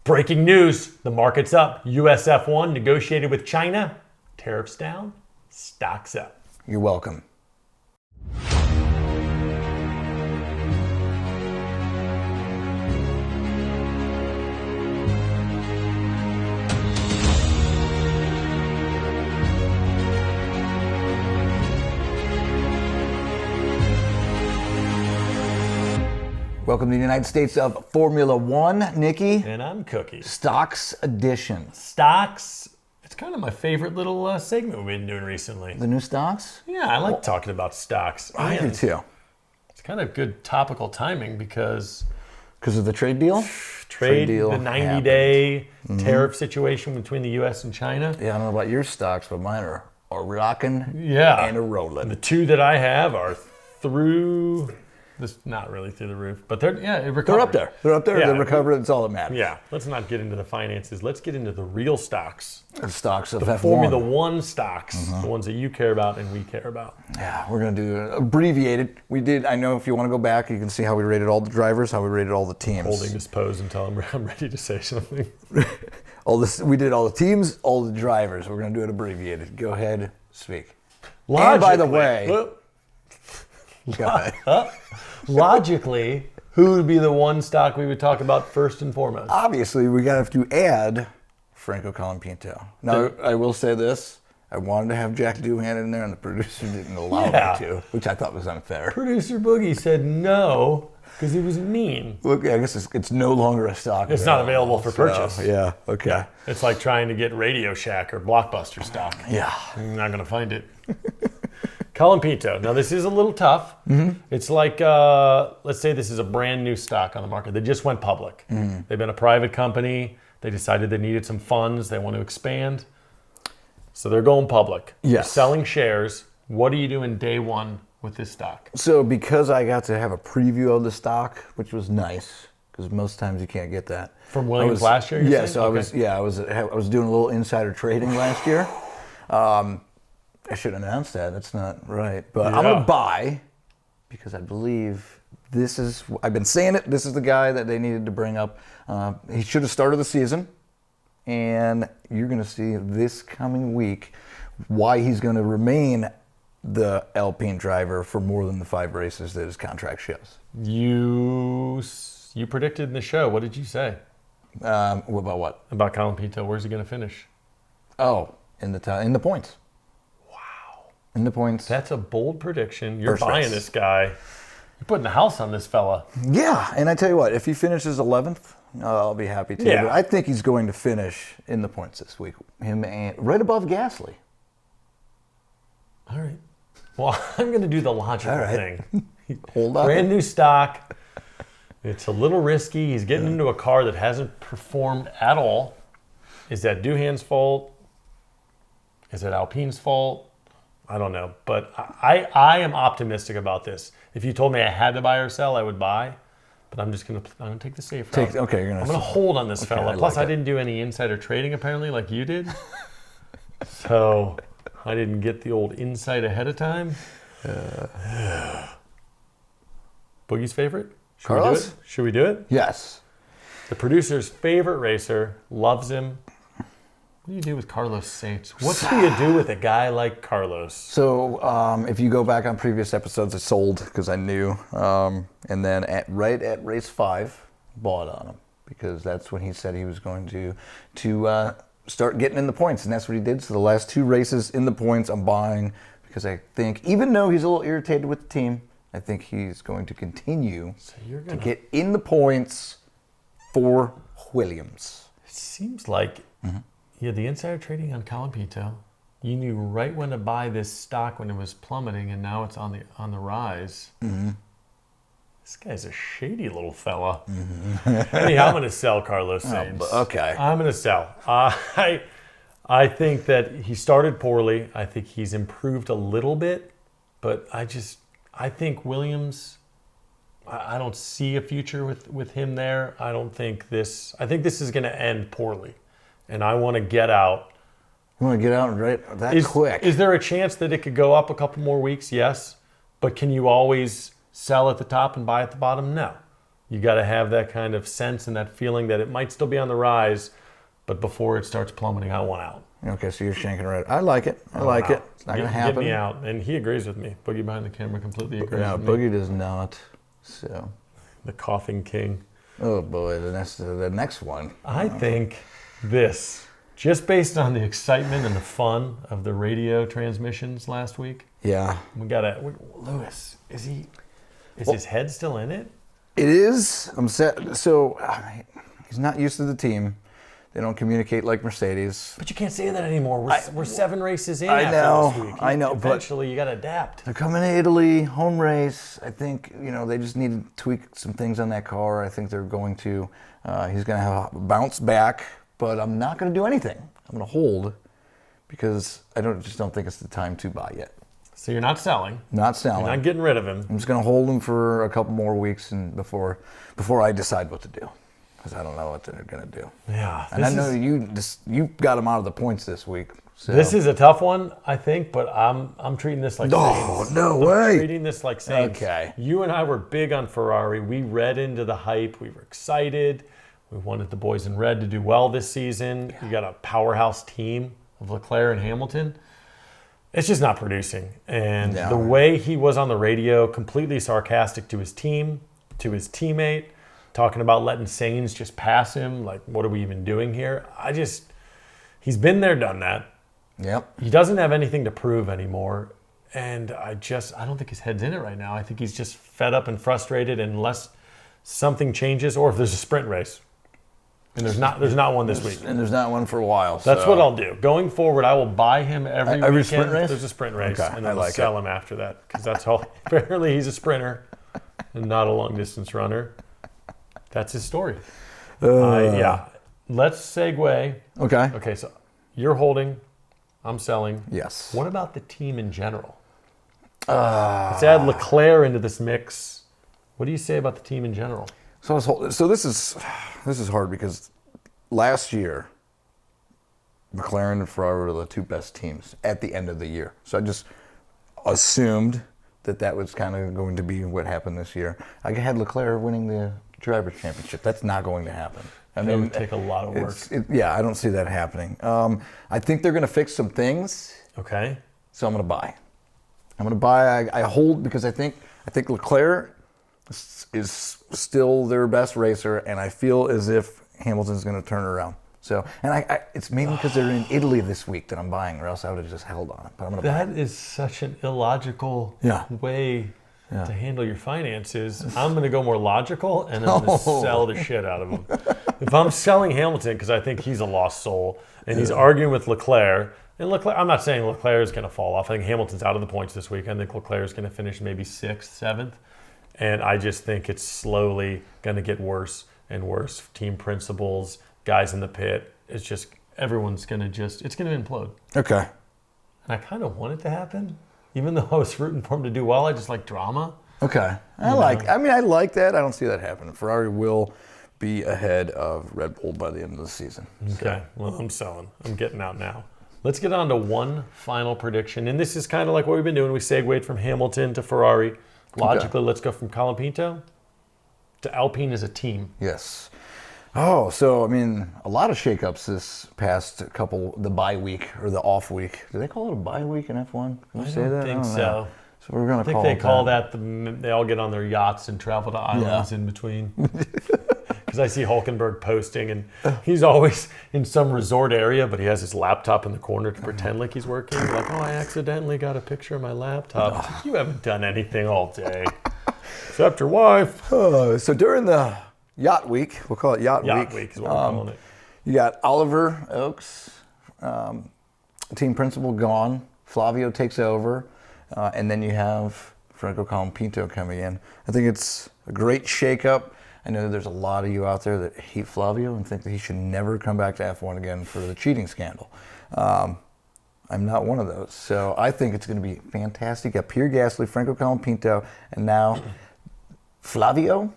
Breaking news, the market's up. US F1 negotiated with China. Tariffs down, stocks up. You're welcome. Welcome to the United States of Formula One, Nicky. And I'm Cookie. Stocks edition. Stocks, it's kind of my favorite little segment we've been doing recently. The new stocks? Yeah, I like talking about stocks. I do too. It's kind of good topical timing because of the trade deal? Trade deal the 90-day tariff situation between the U.S. and China. Yeah, I don't know about your stocks, but mine are rocking and a rolling. The two that I have are through... This not really through the roof, but it recovered. They're up there. They're up there. Yeah. They're recovered. It's all that matters. Yeah. Let's not get into the finances. Let's get into the real stocks. The stocks of the F1. Formula One stocks, the ones that you care about and we care about. Yeah, we're going to do it abbreviated. We did, I know if you want to go back, you can see how we rated all the drivers, how we rated all the teams. Holding this pose until I'm ready to say something. We did all the teams, all the drivers. We're going to do it abbreviated. Go ahead, speak. Logically, and by the way... Go ahead. Logically, who would be the one stock we would talk about first and foremost? Obviously, we got to add Franco Colapinto. Now, I will say this. I wanted to have Jack Doohan in there, and the producer didn't allow me to, which I thought was unfair. Producer Boogie said no because he was mean. Look, I guess it's no longer a stock. It's not available for purchase. Yeah, okay. Yeah. It's like trying to get Radio Shack or Blockbuster stock. Yeah. You're not going to find it. Colapinto. Now, this is a little tough. It's like, let's say this is a brand new stock on the market. They just went public. They've been a private company. They decided they needed some funds. They want to expand. So they're going public. Yes. They're selling shares. What are you doing day one with this stock? So because I got to have a preview of the stock, which was nice, because most times you can't get that. From Williams last year? Yeah, so okay. I was doing a little insider trading last year. I should announce that. That's not right. But I'm going to buy because I believe I've been saying it, this is the guy that they needed to bring up. He should have started the season. And you're going to see this coming week why he's going to remain the Alpine driver for more than the 5 races that his contract shows. You predicted in the show. What did you say? About what? About Colapinto. Where's he going to finish? Oh, in the points. In the points. That's a bold prediction. You're First buying race. This guy. You're putting the house on this fella. Yeah, and I tell you what, if he finishes 11th, I'll be happy to. Yeah. But I think he's going to finish in the points this week. Him and right above Gasly. All right. Well, I'm going to do the logical thing. Hold on. Brand new stock. It's a little risky. He's getting into a car that hasn't performed at all. Is that Doohan's fault? Is it Alpine's fault? I don't know, but I am optimistic about this. If you told me I had to buy or sell, I would buy, but I'm gonna take the safe route. I'm gonna hold on this fella. Plus, I didn't do any insider trading apparently, like you did, so I didn't get the old insight ahead of time. Boogie's favorite? Carlos? Should we do it? Yes. The producer's favorite racer, loves him. What do you do with Carlos Sainz? What do you do with a guy like Carlos? So if you go back on previous episodes, I sold because I knew. And then right at race 5, bought on him because that's when he said he was going to start getting in the points. And that's what he did. So the last 2 races in the points, I'm buying because I think, even though he's a little irritated with the team, I think he's going to continue to get in the points for Williams. It seems like... Yeah, the insider trading on Colapinto, you knew right when to buy this stock when it was plummeting, and now it's on the rise. This guy's a shady little fella. Anyhow, I'm going to sell Carlos Sainz. Okay. I'm going to sell. I think that he started poorly. I think he's improved a little bit, but I think Williams... I don't see a future with him there. I think this is going to end poorly. And I want to get out. You want to get out right quick? Is there a chance that it could go up a couple more weeks? Yes. But can you always sell at the top and buy at the bottom? No. You got to have that kind of sense and that feeling that it might still be on the rise, but before it starts plummeting, I want out. Okay, so you're shanking red. I like it. I like it. It's not going to happen. Get me out. And he agrees with me. Boogie behind the camera completely agrees No, with me. Boogie does not. So. The coughing king. Oh boy, the next one. I think this, just based on the excitement and the fun of the radio transmissions last week. Yeah. Lewis, is his head still in it? It is. I'm set. So he's not used to the team. They don't communicate like Mercedes. But you can't say that anymore. We're 7 races in I know, after this week. I know. Eventually, you got to adapt. They're coming to Italy, home race. I think, they just need to tweak some things on that car. I think they're going to, he's going to have a bounce back, but I'm not going to do anything. I'm going to hold because I just don't think it's the time to buy yet. So you're not selling. Not selling. You're not getting rid of him. I'm just going to hold him for a couple more weeks and before I decide what to do. Because I don't know what they're going to do. Yeah. And I know you got him out of the points this week. So. This is a tough one, I think, but I'm treating this like Saints. No way. I'm treating this like Saints. Okay. You and I were big on Ferrari. We read into the hype. We were excited. We wanted the boys in red to do well this season. Yeah. You got a powerhouse team of Leclerc and Hamilton. It's just not producing. And the way he was on the radio, completely sarcastic to his team, to his teammate, talking about letting Sainz just pass him. Like, what are we even doing here? He's been there, done that. Yep. He doesn't have anything to prove anymore. And I don't think his head's in it right now. I think he's just fed up and frustrated unless something changes or if there's a sprint race. And there's not one this week. And there's not one for a while. That's what I'll do. Going forward, I will buy him every weekend. Sprint race? There's a sprint race. Okay, and then I'll sell him after that. Because that's all. Apparently he's a sprinter and not a long distance runner. That's his story. Yeah. Let's segue. Okay. Okay, so you're holding. I'm selling. Yes. What about the team in general? Let's add Leclerc into this mix. What do you say about the team in general? So this is hard because last year, McLaren and Ferrari were the two best teams at the end of the year. So I just assumed that was kind of going to be what happened this year. I had Leclerc winning the Drivers' Championship. That's not going to happen. I mean, it would take a lot of work. I don't see that happening. I think they're going to fix some things. Okay. So I'm going to buy. I hold because I think Leclerc is still their best racer, and I feel as if Hamilton's going to turn it around. So, and it's mainly because they're in Italy this week that I'm buying, or else I would have just held on it. But I'm going to buy. That is such an illogical way to handle your finances. I'm going to go more logical, and I'm going to sell the shit out of him. If I'm selling Hamilton because I think he's a lost soul, and he's arguing with Leclerc, and Leclerc, I'm not saying Leclerc is going to fall off. I think Hamilton's out of the points this week. I think Leclerc is going to finish maybe 6th, 7th. And I just think it's slowly going to get worse and worse. Team principals, guys in the pit. It's just, everyone's going to it's going to implode. Okay. And I kind of want it to happen. Even though I was rooting for him to do well, I just like drama. Okay. I like that. I don't see that happening. Ferrari will be ahead of Red Bull by the end of the season. Okay. Well, I'm selling. I'm getting out now. Let's get on to one final prediction. And this is kind of like what we've been doing. We segued from Hamilton to Ferrari. Logically, let's go from Colapinto to Alpine as a team. Yes. Oh, so, I mean, a lot of shakeups this past the bye week or the off week. Do they call it a bye week in F1? Can you say that? I don't think so. So we're going to call it I think they call that, they all get on their yachts and travel to islands in between. Because I see Hulkenberg posting, and he's always in some resort area, but he has his laptop in the corner to pretend like he's working. Like, I accidentally got a picture of my laptop. Like, you haven't done anything all day, except your wife. So during the yacht week, we'll call it yacht week. Yacht week is what we're calling it. You got Oliver Oakes, team principal, gone. Flavio takes over, and then you have Franco Colapinto coming in. I think it's a great shakeup. I know there's a lot of you out there that hate Flavio and think that he should never come back to F1 again for the cheating scandal. I'm not one of those. So I think it's going to be fantastic. You got Pierre Gasly, Franco Colapinto, and now Flavio,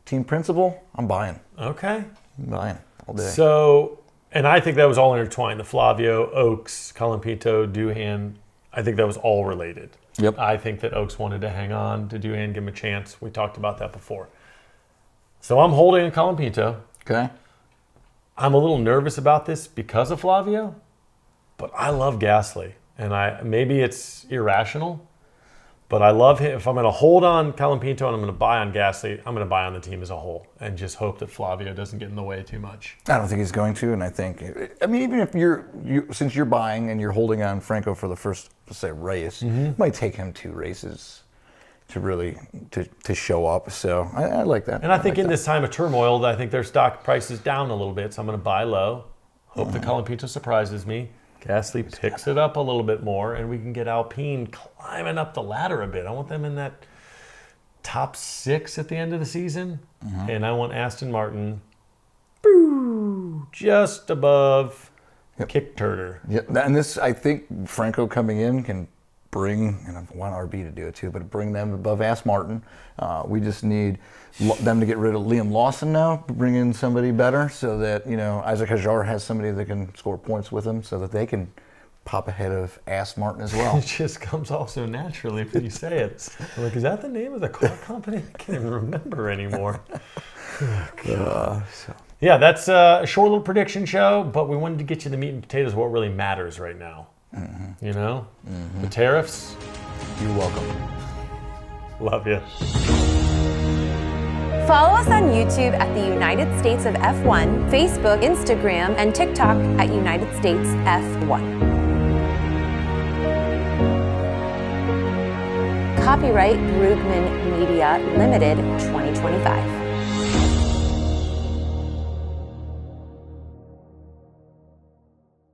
team principal. I'm buying. Okay. I'm buying all day. So, and I think that was all intertwined. The Flavio, Oakes, Colapinto, Doohan, I think that was all related. Yep. I think that Oakes wanted to hang on to Doohan, give him a chance. We talked about that before. So I'm holding Colapinto. Okay. I'm a little nervous about this because of Flavio, but I love Gasly. And maybe it's irrational, but I love him. If I'm going to hold on Colapinto and I'm going to buy on Gasly, I'm going to buy on the team as a whole and just hope that Flavio doesn't get in the way too much. I don't think he's going to, and I think, even if since you're buying and you're holding on Franco for the first, let's say, race, it might take him 2 races to really to show up. So I like that. And I think in this time of turmoil, I think their stock price is down a little bit, so I'm going to buy low. Hope that Colapinto surprises me. Gasly picks it up a little bit more, and we can get Alpine climbing up the ladder a bit. I want them in that top 6 at the end of the season, and I want Aston Martin just above Kick Turner. Yeah, and this, I think Franco coming in can bring, and I want RB to do it too, but bring them above Aston Martin. We just need them to get rid of Liam Lawson now, bring in somebody better so that, Isaac Hajar has somebody that can score points with him so that they can pop ahead of Aston Martin as well. It just comes off so naturally when you say it. I'm like, is that the name of the car company? I can't even remember anymore. Yeah, that's a short little prediction show, but we wanted to get you the meat and potatoes of what really matters right now. The tariffs. You're welcome. Love you. Follow us on YouTube at the United States of F1, Facebook, Instagram, and TikTok at United States F1. Copyright Brugman Media Limited 2025.